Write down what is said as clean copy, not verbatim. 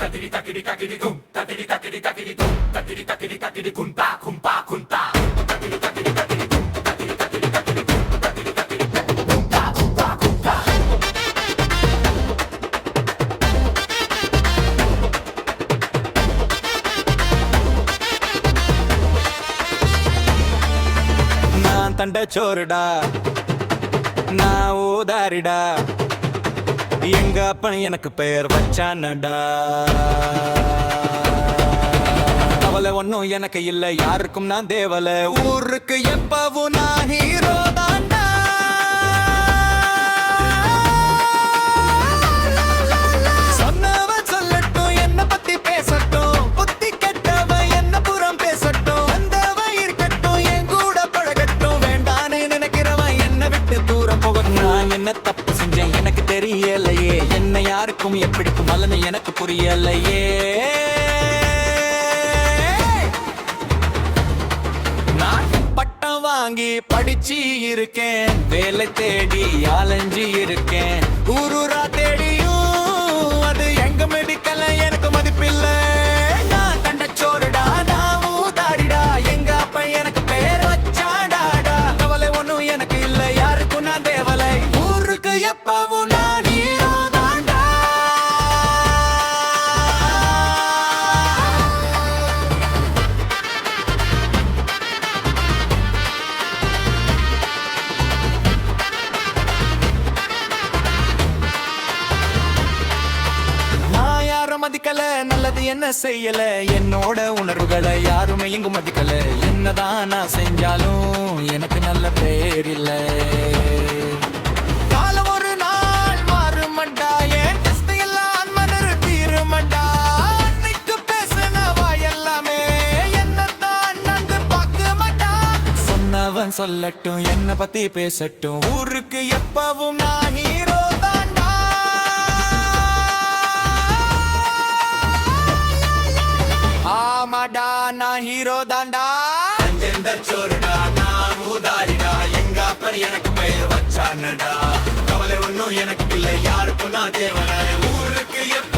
Tatiri takiri takiri kum, tatiri takiri takiri kum, tatiri takiri takiri kunta kumpa kunta. Tatiri takiri takiri kum, tatiri takiri takiri kum, tatiri takiri kunta kumpa kunta. நான் தண்ட சோறுடா, நான் ஊதாரிடா, எங்க அப்பன் எனக்கு பெயர் வச்சானடா. கவலை ஒன்னும் எனக்கு இல்ல, யாருக்கும் நான் தேவல, ஊருக்கு எப்பவும் நான் ஹீரோ தான்டா. சொன்னவன் சொல்லட்டும், என்ன பத்தி பேசட்டும், புத்தி கெட்டவன் என்ன புறம் பேசட்டும், வந்தவன் இருக்கட்டும், என் கூட பழகட்டும், வேண்டான்னு நினைக்கிறவன் என்ன விட்டு தூரம் போகட்டும். நான் என்ன தப்பு செஞ்சேன் எனக்கு தெரியலையே, என்ன யாருக்கும் எப்படிக்கும் மலன்னு எனக்கு புரியலையே. நான் பட்டம் வாங்கி படிச்சு இருக்கேன், வேலை தேடி அலைஞ்சி இருக்கேன், ஊரூரா தேடியும் அது எங்க மெடிக்கல எனக்கு மதிப்பில்லை. நான் தண்டச்சோறுடா, நான் ஊதாரிடா, எங்க அப்பா எனக்கு பேர் வச்சாடாடா. கவலை ஒன்னும் எனக்கு இல்ல, யாருக்கும் நான் தேவலை, ஊருக்கு எப்பவும் நான் ஹீரோ தான்டா. நான் யாரும் மதிக்கல, நல்லது என்ன செய்யல, என்னோட உணர்வுகளை யாருமே எங்கும் மதிக்கல. என்னதான் நான் செஞ்சாலும் எனக்கு நல்ல பேர் இல்ல. காலம் ஒரு நாள் மாறுமண்டா, என் டெஸ்ட் எல்லாம் மனர் தீருமண்டா. அன்னைக்கு பேசின வாயெல்லாமே என்னதான் நன்கு பார்க்க மாட்டா. சொன்னவன் சொல்லட்டும், என்ன பத்தி பேசட்டும், ஊருக்கு எப்பவும் நான் ஹீரோ தான்டா. ஆமாடா, நான் ஹீரோ தான்டா. அஞ்செந்த சோறுடா, நான் ஊதாரிடா, எங்க அப்பன் எனக்கு பெயர் வச்சானடா. கவலை ஒன்னும் எனக்கு இல்லை, யாருக்கும் நான் தேவன, ஊருக்கு எப்ப